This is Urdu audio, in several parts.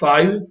5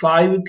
5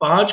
5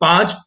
5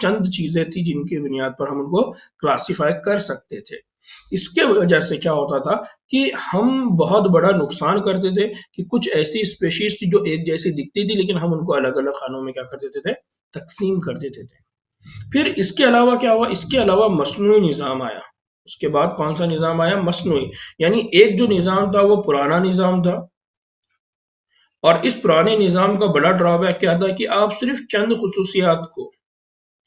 چند چیزیں تھی جن کی بنیاد پر ہم ان کو کلاسیفائی کر سکتے تھے. اس کے وجہ سے کیا ہوتا تھا کہ ہم بہت بڑا نقصان کرتے تھے کہ کچھ ایسی اسپیشیز تھی جو ایک جیسی دکھتی تھی لیکن ہم ان کو الگ الگ خانوں میں کیا کر دیتے تھے، تقسیم کر دیتے تھے. پھر اس کے علاوہ کیا ہوا، اس کے علاوہ مصنوعی نظام آیا. اس کے بعد کون سا نظام آیا؟ مصنوعی. یعنی ایک جو نظام تھا وہ پرانا نظام تھا، اور اس پرانے نظام کا بڑا ڈرا بیک کیا تھا کہ آپ صرف چند خصوصیات کو،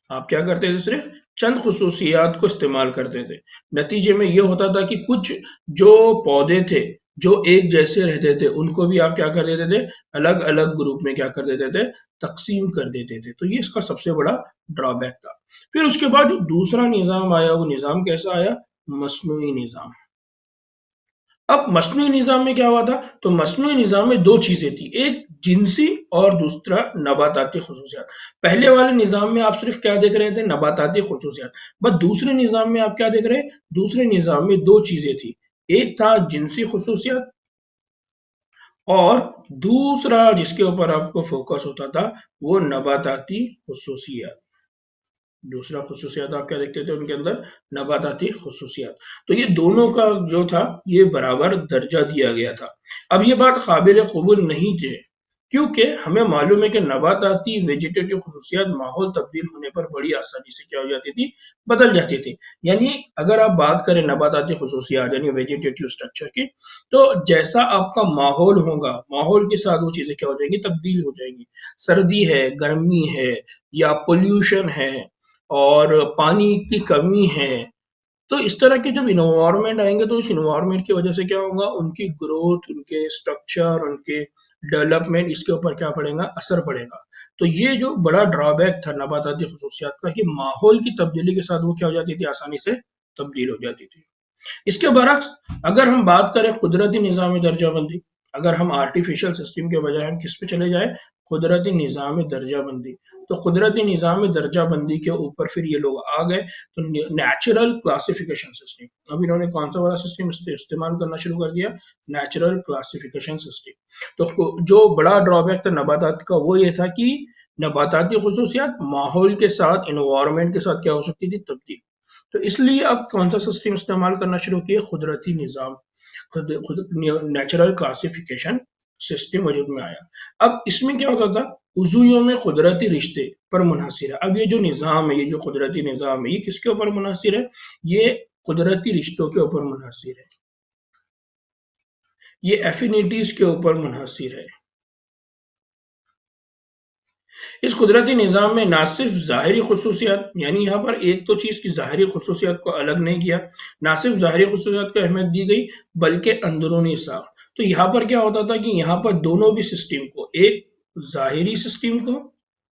آپ کیا کرتے تھے، صرف چند خصوصیات کو استعمال کرتے تھے. نتیجے میں یہ ہوتا تھا کہ کچھ جو پودے تھے جو ایک جیسے رہتے تھے ان کو بھی آپ کیا کر دیتے تھے، الگ الگ گروپ میں کیا کر دیتے تھے، تقسیم کر دیتے تھے. تو یہ اس کا سب سے بڑا ڈرا بیک تھا. پھر اس کے بعد جو دوسرا نظام آیا وہ نظام کیسا آیا؟ مصنوعی نظام. اب مصنوعی نظام میں کیا ہوا تھا؟ تو مصنوعی نظام میں دو چیزیں تھی، ایک جنسی اور دوسرا نباتاتی خصوصیات. پہلے والے نظام میں آپ صرف کیا دیکھ رہے تھے؟ نباتاتی خصوصیات. بس دوسرے نظام میں آپ کیا دیکھ رہے ہیں؟ دوسرے نظام میں دو چیزیں تھی، ایک تھا جنسی خصوصیات اور دوسرا جس کے اوپر آپ کو فوکس ہوتا تھا وہ نباتاتی خصوصیات. دوسرا خصوصیات آپ کیا دیکھتے تھے ان کے اندر؟ نباتاتی خصوصیات. تو یہ دونوں کا جو تھا یہ برابر درجہ دیا گیا تھا. اب یہ بات قابل قبول نہیں تھی کیونکہ ہمیں معلوم ہے کہ نباتاتی ویجیٹیٹو خصوصیات ماحول تبدیل ہونے پر بڑی آسانی سے کیا ہو جاتی تھی، بدل جاتی تھی. یعنی اگر آپ بات کریں نباتاتی خصوصیات یعنی ویجیٹیٹو سٹرکچر کی، تو جیسا آپ کا ماحول ہوگا ماحول کے ساتھ وہ چیزیں کیا ہو جائیں گی، تبدیل ہو جائیں گی. سردی ہے، گرمی ہے، یا پولوشن ہے اور پانی کی کمی ہے، تو اس طرح کے جب انوائرمنٹ آئیں گے تو اس انوائرمنٹ کی وجہ سے کیا ہوگا، ان کی گروتھ، ان کے سٹرکچر، ان کے ڈیولپمنٹ، اس کے اوپر کیا پڑے گا، اثر پڑے گا. تو یہ جو بڑا ڈرا بیک تھا نباتاتی خصوصیات کا کہ ماحول کی تبدیلی کے ساتھ وہ کیا ہو جاتی تھی، آسانی سے تبدیل ہو جاتی تھی. اس کے برعکس اگر ہم بات کریں قدرتی نظام درجہ بندی، اگر ہم آرٹیفیشل سسٹم کے بجائے ہم کس پہ چلے جائیں، قدرتی نظام درجہ بندی، تو قدرتی نظام درجہ بندی کے اوپر پھر یہ لوگ آ گئے تو نیچرل کلاسیفیکیشن سسٹم. اب انہوں نے کون سا والا سسٹم استعمال کرنا شروع کر دیا؟ Natural classification system. تو جو بڑا ڈرا بیک تھا نباتات کا وہ یہ تھا کہ نباتاتی خصوصیات ماحول کے ساتھ، انوائرمنٹ کے ساتھ کیا ہو سکتی تھی، تبدیل. تو اس لیے اب کون سا سسٹم استعمال کرنا شروع کیا؟ قدرتی نظام، نیچرل کلاسیفیکیشن سسٹم وجود میں آیا. اب اس میں کیا ہوتا تھا، عضویوں میں قدرتی رشتے پر منحصر ہے. اب یہ جو نظام ہے، یہ جو قدرتی نظام ہے، یہ کس کے اوپر منحصر ہے؟ یہ قدرتی رشتوں کے اوپر منحصر ہے، یہ ایفینیٹیز کے اوپر منحصر ہے. اس قدرتی نظام میں نہ صرف ظاہری خصوصیات، یعنی یہاں پر ایک تو چیز کی ظاہری خصوصیات کو الگ نہیں کیا، نہ صرف ظاہری خصوصیات کو اہمیت دی گئی بلکہ اندرونی ساخت. تو یہاں پر کیا ہوتا تھا کہ یہاں پر دونوں بھی سسٹم کو، ایک ظاہری سسٹم کو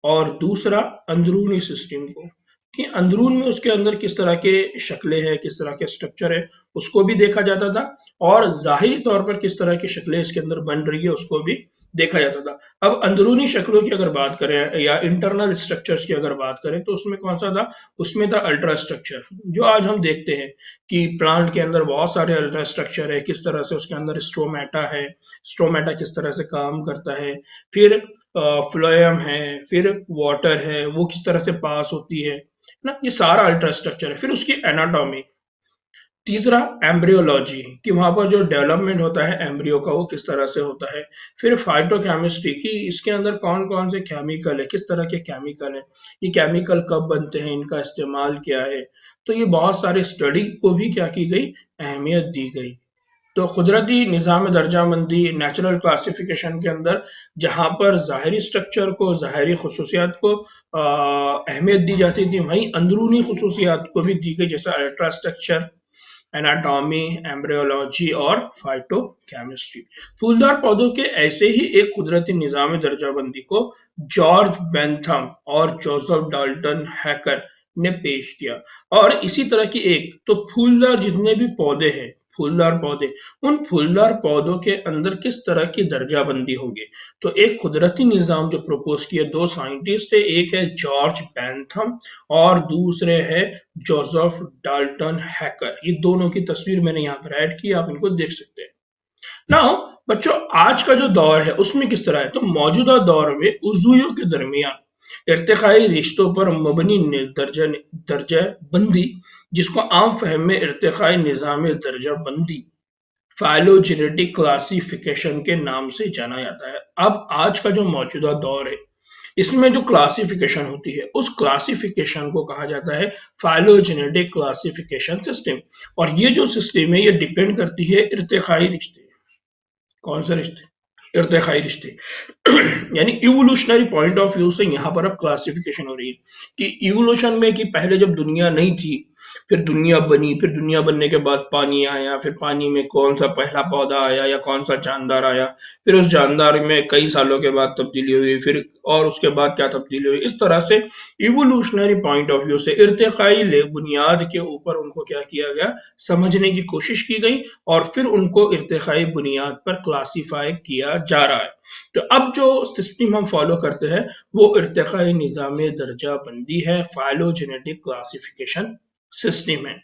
اور دوسرا اندرونی سسٹم کو، کہ اندرون میں اس کے اندر کس طرح کے شکلیں ہیں، کس طرح کے سٹرکچر ہے، اس کو بھی دیکھا جاتا تھا، اور ظاہری طور پر کس طرح کی شکلیں اس کے اندر بن رہی ہے اس کو بھی دیکھا جاتا تھا. اب اندرونی شکلوں کی اگر بات کریں یا انٹرنل سٹرکچرز کی اگر بات کریں تو اس میں کون سا تھا؟ اس میں تھا الٹرا سٹرکچر، جو آج ہم دیکھتے ہیں کہ پلانٹ کے اندر بہت سارے الٹرا سٹرکچر ہے، کس طرح سے اس کے اندر اسٹرومیٹا ہے، اسٹرومیٹا کس طرح سے کام کرتا ہے، پھر فلوئم ہے، پھر واٹر ہے، وہ کس طرح سے پاس ہوتی ہے نا، یہ سارا الٹرا سٹرکچر ہے. پھر اس کی ایناٹومی. تیسرا ایمبریولوجی، کہ وہاں پر جو ڈیولپمنٹ ہوتا ہے ایمبریو کا وہ کس طرح سے ہوتا ہے. پھر فائٹو کیمسٹری، کہ اس کے اندر کون کون سے کیمیکل ہے، کس طرح کے کیمیکل ہیں، یہ کیمیکل کب بنتے ہیں، ان کا استعمال کیا ہے. تو یہ بہت سارے اسٹڈی کو بھی کیا کی گئی، اہمیت دی گئی. تو قدرتی نظام درجہ بندی نیچرل کلاسیفیکیشن کے اندر جہاں پر ظاہری سٹرکچر کو، ظاہری خصوصیات کو اہمیت دی جاتی تھی، وہیں اندرونی خصوصیات کو بھی دی گئی، جیسا الٹرا سٹرکچر، ایناٹومی، ایمبریولوجی اور فائٹو کیمسٹری. پھولدار پودوں کے ایسے ہی ایک قدرتی نظام درجہ بندی کو جارج بینتھم اور جوزف ڈالٹن ہیکر نے پیش کیا. اور اسی طرح کی ایک تو پھولدار جتنے بھی پودے ہیں، پھولدار پودے، ان پھولدار پودوں کے اندر کس طرح کی درجہ بندی ہوگی. تو ایک قدرتی نظام جو پروپوز کیا دو سائنٹسٹ ہے، ایک ہے جارج بینتھم اور دوسرے ہے جوزف ڈالٹن ہیکر. یہ دونوں کی تصویر میں نے یہاں پر ایڈ کی، آپ ان کو دیکھ سکتے ہیں. بچوں آج کا جو دور ہے اس میں کس طرح ہے، تو موجودہ دور میں عضویوں کے درمیان ارتقائی رشتوں پر مبنی درجہ بندی، جس کو عام فہم میں ارتقائی نظام درجہ بندی فائلوجینیٹک کلاسیفیکیشن کے نام سے جانا جاتا ہے۔ اب آج کا جو موجودہ دور ہے، اس میں جو کلاسیفیکیشن ہوتی ہے، اس کلاسیفیکیشن کو کہا جاتا ہے فائلوجینیٹک کلاسیفیکیشن سسٹم، اور یہ جو سسٹم ہے یہ ڈیپینڈ کرتی ہے ارتقائی رشتے۔ کون سے رشتے؟ ارتقائی رشتے یعنی ایوولوشنری پوائنٹ آف ویو سے یہاں پر اب کلاسیفیکیشن ہو رہی ہے کہ ایوولوشن میں کہ پہلے جب دنیا نہیں تھی، پھر دنیا بنی، پھر دنیا بننے کے بعد پانی آیا، پھر پانی میں کون سا پہلا پودا آیا یا کون سا جاندار آیا، پھر اس جاندار میں کئی سالوں کے بعد تبدیلی ہوئی، پھر اور اس کے بعد کیا تبدیلی ہوئی۔ اس طرح سے ایوولوشنری پوائنٹ آف ویو سے ارتقائی بنیاد کے اوپر ان کو کیا کیا گیا، سمجھنے کی کوشش کی گئی، اور پھر ان کو ارتقائی بنیاد پر کلاسیفائی کیا جا رہا ہے۔ تو اب جو سسٹم ہم فالو کرتے ہیں وہ ارتقائی نظام درجہ بندی ہے، فائلوجینیٹک کلاسیفیکیشن سسٹم ہے،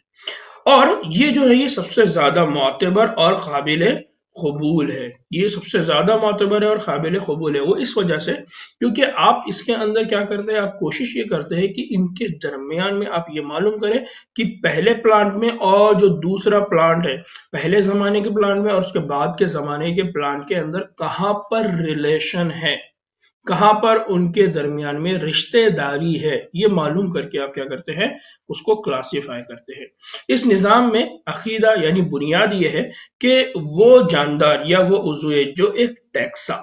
اور یہ جو ہے یہ سب سے زیادہ معتبر اور قابل قبول ہے۔ یہ سب سے زیادہ معتبر ہے اور قابل قبول ہے، وہ اس وجہ سے کیونکہ آپ اس کے اندر کیا کرتے ہیں، آپ کوشش یہ کرتے ہیں کہ ان کے درمیان میں آپ یہ معلوم کریں کہ پہلے پلانٹ میں اور جو دوسرا پلانٹ ہے، پہلے زمانے کے پلانٹ میں اور اس کے بعد کے زمانے کے پلانٹ کے اندر کہاں پر ریلیشن ہے، کہاں پر ان کے درمیان میں رشتہ داری ہے، یہ معلوم کر کے آپ کیا کرتے ہیں، اس کو کلاسیفائی کرتے ہیں۔ اس نظام میں عقیدہ یعنی بنیاد یہ ہے کہ وہ جاندار یا وہ عضو جو ایک ٹیکسا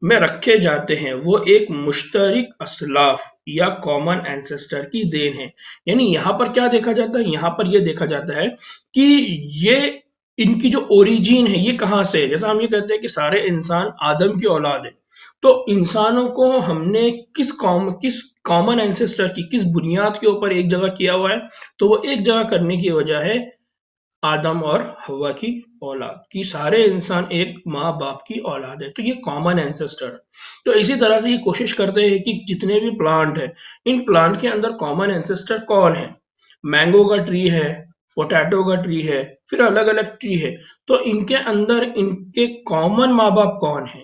میں رکھے جاتے ہیں وہ ایک مشترک اسلاف یا کامن اینسسٹر کی دین ہے۔ یعنی یہاں پر کیا دیکھا جاتا ہے، یہاں پر یہ دیکھا جاتا ہے کہ یہ ان کی جو اوریجن ہے یہ کہاں سے ہے۔ جیسا ہم یہ کہتے ہیں کہ سارے انسان آدم کی اولاد ہے، تو انسانوں کو ہم نے کس کامن اینسسٹر کی، کس بنیاد کے اوپر ایک جگہ کیا ہوا ہے، تو وہ ایک جگہ کرنے کی وجہ ہے آدم اور ہوا کی اولاد کی، سارے انسان ایک ماں باپ کی اولاد ہے، تو یہ کامن اینسسٹر۔ تو اسی طرح سے یہ کوشش کرتے ہیں کہ جتنے بھی پلانٹ ہیں، ان پلانٹ کے اندر کامن اینسسٹر کون ہے۔ مینگو کا ٹری ہے، پوٹیٹو کا ٹری ہے، پھر الگ الگ ٹری ہے، تو ان کے اندر ان کے کامن ماں باپ کون ہیں،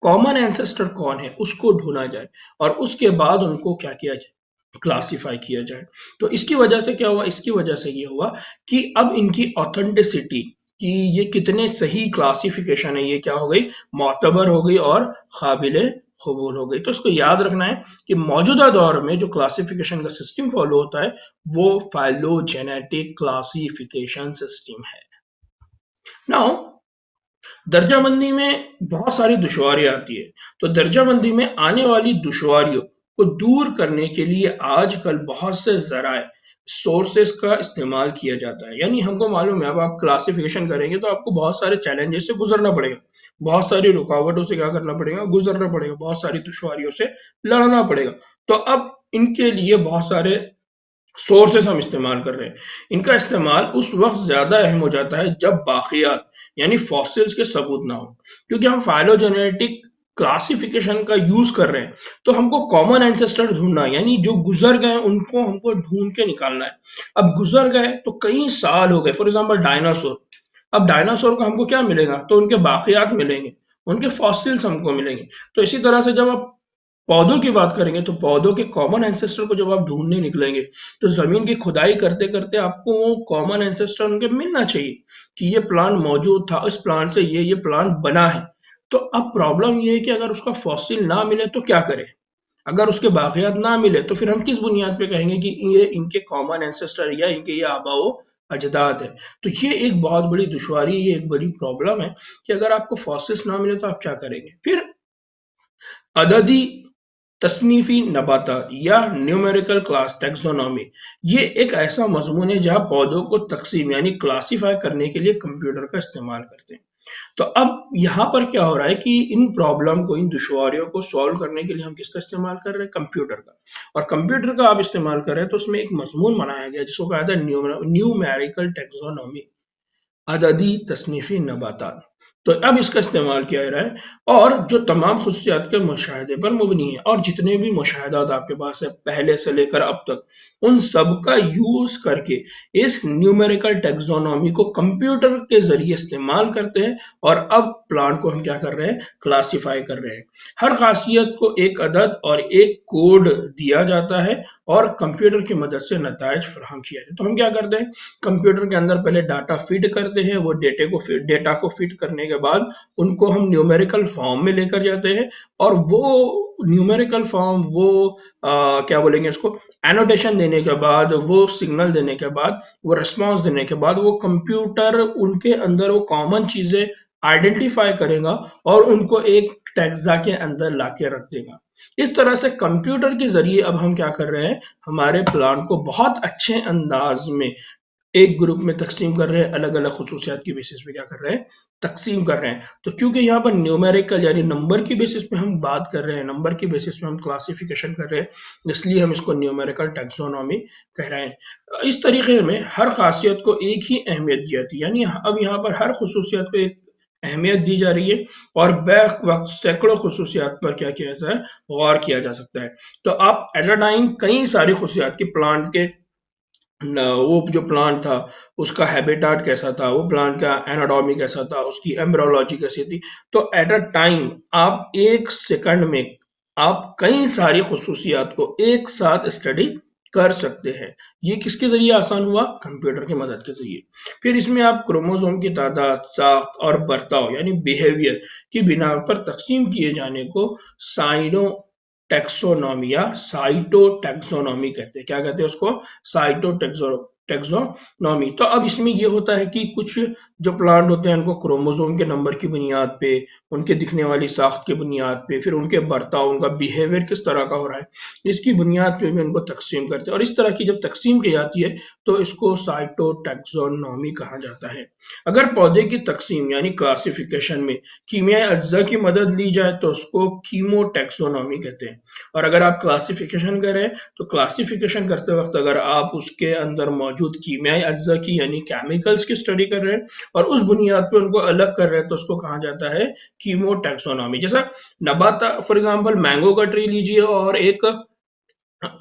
کامن اینسسٹر کون ہے، اس کو ڈھونڈا جائے، اور اس کے بعد ان کو کیا کیا جائے، کلاسیفائی کیا جائے۔ تو اس کی وجہ سے کیا ہوا، اس کی وجہ سے یہ ہوا کہ اب ان کی آتھینٹسٹی کہ یہ کتنے صحیح کلاسیفیکیشن ہے، یہ کیا ہو گئی، معتبر ہو گئی اور قابل قبول ہو گئی۔ تو اس کو یاد رکھنا ہے کہ موجودہ دور میں جو کلاسیفیکیشن کا سسٹم فالو ہوتا ہے وہ فائلوجینیٹک کلاسیفیکیشن سسٹم ہے۔ ناؤ درجہ بندی میں بہت ساری دشواریاں آتی ہے، تو درجہ بندی میں آنے والی دشواریوں کو دور کرنے کے لیے آج کل بہت سے ذرائع سورسز کا استعمال کیا جاتا ہے۔ یعنی ہم کو معلوم ہے اب آپ کلاسیفیکیشن کریں گے تو آپ کو بہت سارے چیلنجز سے گزرنا پڑے گا، بہت ساری رکاوٹوں سے کیا کرنا پڑے گا، گزرنا پڑے گا، بہت ساری دشواریوں سے لڑنا پڑے گا۔ تو اب ان کے لیے بہت سارے سورسز ہم استعمال کر رہے ہیں۔ ان کا استعمال اس وقت زیادہ اہم ہو جاتا ہے جب باقیات یعنی فاسلز کے ثبوت نہ ہو، کیونکہ ہم فائلوجینیٹک کلاسیفیکیشن کا یوز کر رہے ہیں تو ہم کو کامن اینسسٹر ڈھونڈنا ہے، یعنی جو گزر گئے ان کو ہم کو ڈھونڈ کے نکالنا ہے۔ اب گزر گئے تو کئی سال ہو گئے، فار ایگزامپل ڈائناسور، اب ڈائناسور کو ہم کو کیا ملے گا، تو ان کے باقیات ملیں گے، ان کے فاسلز ہم کو ملیں گے۔ تو اسی طرح سے جب آپ پودوں کی بات کریں گے تو پودوں کے کامن اینسسٹر کو جب آپ ڈھونڈنے نکلیں گے تو زمین کی کھدائی کرتے کرتے آپ کو وہ کامن اینسسٹر ان کے ملنا چاہیے کہ یہ پلانٹ موجود تھا، اس پلانٹ سے یہ پلانٹ بنا ہے۔ تو اب پرابلم یہ ہے کہ اگر اس کا فاسل نہ ملے تو کیا کرے، اگر اس کے باقیات نہ ملے تو پھر ہم کس بنیاد پہ کہیں گے کہ یہ ان کے کامن اینسسٹر یا ان کے یہ آبا و اجداد ہے۔ تو یہ ایک بہت بڑی دشواری، یہ ایک بڑی پرابلم ہے کہ اگر آپ کو فاسلز نہ ملے تو آپ کیا کریں گے۔ پھر عددی تصنیفی نباتات یا نیومیریکل کلاس ٹیکسونومی، یہ ایک ایسا مضمون ہے جہاں پودوں کو تقسیم یعنی کلاسیفائی کرنے کے لیے کمپیوٹر کا استعمال کرتے ہیں۔ تو اب یہاں پر کیا ہو رہا ہے کہ ان پرابلم کو، ان دشواریوں کو سالو کرنے کے لیے ہم کس کا استعمال کر رہے ہیں، کمپیوٹر کا۔ اور کمپیوٹر کا آپ استعمال کر رہے ہیں تو اس میں ایک مضمون بنایا گیا جس کو کہا تھا نیومیریکل ٹیکسونومی، عددی تصنیفی نباتات۔ تو اب اس کا استعمال کیا جا رہا ہے اور جو تمام خصوصیات کے مشاہدے پر مبنی ہے اور جتنے بھی مشاہدات آپ کے پاس ہے پہلے سے لے کر اب تک ان سب کا یوز کر کے اس نیومیریکل ٹیکزونومی کو کمپیوٹر کے ذریعے استعمال کرتے ہیں اور اب پلانٹ کو ہم کیا کر رہے ہیں کلاسیفائی کر رہے ہیں ہر خاصیت کو ایک عدد اور ایک کوڈ دیا جاتا ہے اور کمپیوٹر کی مدد سے نتائج فراہم کیا جاتا ہے تو ہم کیا کرتے ہیں کمپیوٹر کے اندر پہلے ڈاٹا فیڈ کرتے ہیں وہ ڈیٹا کو فیڈ کرنے کے بعد ان کو ہم نیومیریکل فارم میں لے کر جاتے ہیں اور وہ نیومیریکل فارم وہ کیا بولیں گے اس کو اینوٹیشن دینے کے بعد وہ سگنل دینے کے بعد وہ ریسپانس دینے کے بعد وہ کمپیوٹر ان کے اندر وہ کامن چیزیں آئیڈینٹیفائی کرے گا اور ان کو ایک ٹیکزا کے اندر لا کے رکھ دے گا اس طرح سے کمپیوٹر کے ذریعے اب ہم کیا کر رہے ہیں ہمارے پلان کو بہت اچھے انداز میں ایک گروپ میں تقسیم کر رہے ہیں الگ الگ خصوصیات کی بیسس پہ کیا کر رہے ہیں تقسیم کر رہے ہیں تو کیونکہ یہاں پر نیومیریکل یعنی نمبر کی بیسس پہ ہم بات کر رہے ہیں نمبر کی بیسس پہ ہم کلاسیفیکیشن کر رہے ہیں اس لیے ہم اس کو نیومیریکل ٹیکسونومی کہہ رہے ہیں اس طریقے میں ہر خاصیت کو ایک ہی اہمیت دی جاتی ہے یعنی اب یہاں پر ہر خصوصیت کو ایک اہمیت دی جا رہی ہے اور بیک وقت سینکڑوں خصوصیات پر کیا کیا جاتا ہے غور کیا جا سکتا ہے تو آپ ایٹ اے ٹائم کئی ساری خصوصیات کی پلانٹ کے وہ جو پلانٹ تھا اس کا ہیبیٹاٹ کیسا تھا وہ پلانٹ کا ایناٹومی کیسا تھا اس کی ایمبرولوجی کیسی تھی تو ایٹ اے ٹائم آپ ایک سیکنڈ میں آپ کئی ساری خصوصیات کو ایک ساتھ اسٹڈی کر سکتے ہیں یہ کس کے ذریعے آسان ہوا کمپیوٹر کی مدد کے ذریعے پھر اس میں آپ کروموزوم کی تعداد ساخت اور برتاؤ یعنی بیہیویئر کی بنا پر تقسیم کیے جانے کو سائنو ٹیکسونومی یا سائٹو ٹیکسونومی کہتے ہیں کیا کہتے ہیں اس کو سائٹو ٹیکسونومی تو اب اس میں یہ ہوتا ہے کہ کچھ جو پلانٹ ہوتے ہیں ان کو کروموزوم کے نمبر کی بنیاد پہ ان کے دکھنے والی ساخت کی بنیاد پہ پھر ان کے برتاؤ ان کا بیہیویئر کس طرح کا ہو رہا ہے اس کی بنیاد پہ بھی ان کو تقسیم کرتے ہیں اور اس طرح کی جب تقسیم کی جاتی ہے تو اس کو سائٹو ٹیکسونومی کہا جاتا ہے اگر پودے کی تقسیم یعنی کلاسیفیکیشن میں کیمیائی اجزاء کی مدد لی جائے تو اس کو کیمو ٹیکسونومی کہتے ہیں اور اگر آپ کلاسیفیکیشن کریں تو کلاسیفیکیشن کرتے وقت اگر آپ اس کے اندر موجود کیمیائی اجزاء کی یعنی کیمیکلز کی اسٹڈی کر رہے ہیں اور اس بنیاد پہ ان کو الگ کر رہے ہیں تو اس کو کہا جاتا ہے کیمو ٹیکسونومی جیسا نبات فار ایگزامپل مینگو کا ٹری لیجئے اور ایک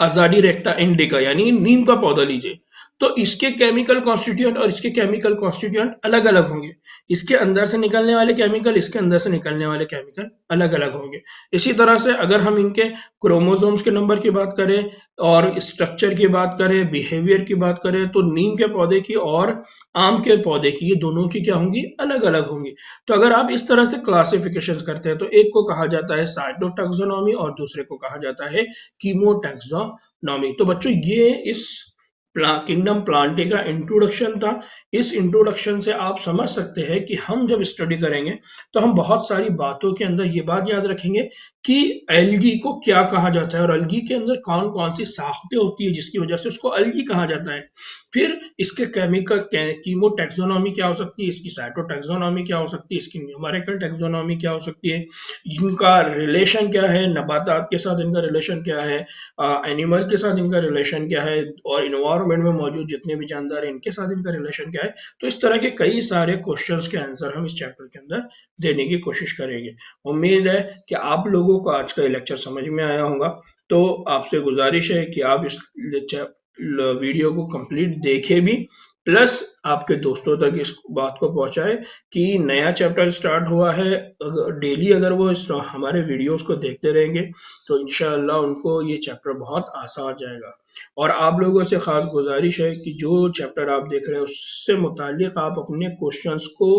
ازاڈی ریکٹا انڈیکا یعنی نیم کا پودا لیجئے تو اس کے کیمیکل کانسٹیٹیوئنٹ اور اس کے کیمیکل کانسٹیٹیوئنٹ الگ الگ ہوں گے اس کے اندر سے نکلنے والے کیمیکل اس کے اندر سے نکلنے والے کیمیکل الگ الگ ہوں گے اسی طرح سے اگر ہم ان کے کروموزومز کے نمبر کی بات کریں اور اسٹرکچر کی بات کریں بیہیویئر کی بات کریں تو نیم کے پودے کی اور آم کے پودے کی یہ دونوں کی کیا ہوں گی الگ الگ ہوں گی تو اگر آپ اس طرح سے کلاسیفیکیشن کرتے ہیں تو ایک کو کہا جاتا ہے سائٹو ٹیکسونومی اور دوسرے کو کہا جاتا ہے کیمو ٹیکسونومی تو بچوں یہ اس کنگڈم پلانٹے کا انٹروڈکشن تھا اس انٹروڈکشن سے آپ سمجھ سکتے ہیں کہ ہم جب اسٹڈی کریں گے تو ہم بہت ساری باتوں کے اندر یہ بات یاد رکھیں گے کہ الگی کو کیا کہا جاتا ہے اور الگی کے اندر کون کون سی ساختیں ہوتی ہے جس کی وجہ سے اس کو الگی کہا جاتا ہے پھر اس کے کیمیکل کیمو ٹیکسونومی کیا ہو سکتی ہے اس کی سائٹو ٹیکسونومی کیا ہو سکتی ہے اس کی نیومیریکل ٹیکسونومی کیا ہو سکتی ہے ان کا ریلیشن کیا ہے نباتات کے ساتھ ان کا ریلیشن کیا ہے اینیمل کے ساتھ ان کا ریلیشن کیا ہے اور انوائرمنٹ میں موجود جتنے بھی جاندار ہیں ان کے ساتھ ان کا ریلیشن کیا ہے تو اس طرح کے کئی سارے کوشچنز کے آنسر ہم اس چیپٹر کے اندر دینے کی کوشش کریں گے امید ہے کہ آپ لوگوں کو آج کا یہ لیکچر سمجھ میں آیا ہوگا تو آپ سے گزارش ہے کہ آپ اس ویڈیو کو کمپلیٹ دیکھیں بھی پلس آپ کے دوستوں تک اس بات کو پہنچائے کہ نیا چیپٹر سٹارٹ ہوا ہے ڈیلی اگر وہ ہمارے ویڈیوز کو دیکھتے رہیں گے تو انشاءاللہ ان کو یہ چیپٹر بہت آسان جائے گا اور آپ لوگوں سے خاص گزارش ہے کہ جو چیپٹر آپ دیکھ رہے ہیں اس سے متعلق آپ اپنے کوشچنز کو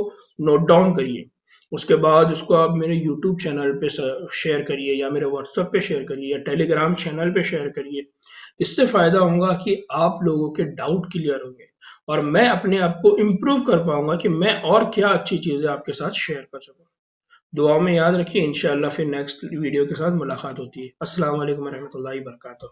نوٹ ڈاؤن کریے اس کے بعد اس کو آپ میرے یوٹیوب چینل پہ شیئر کریے یا میرے واٹس ایپ پہ شیئر کریے یا ٹیلی گرام چینل پہ شیئر کریے اس سے فائدہ ہوگا کہ آپ لوگوں کے ڈاؤٹ کلیئر ہوں گے اور میں اپنے آپ کو امپروو کر پاؤں گا کہ میں اور کیا اچھی چیزیں آپ کے ساتھ شیئر کر سکوں دعا میں یاد رکھیے انشاءاللہ پھر نیکسٹ ویڈیو کے ساتھ ملاقات ہوتی ہے السلام علیکم ورحمۃ اللہ وبرکاتہ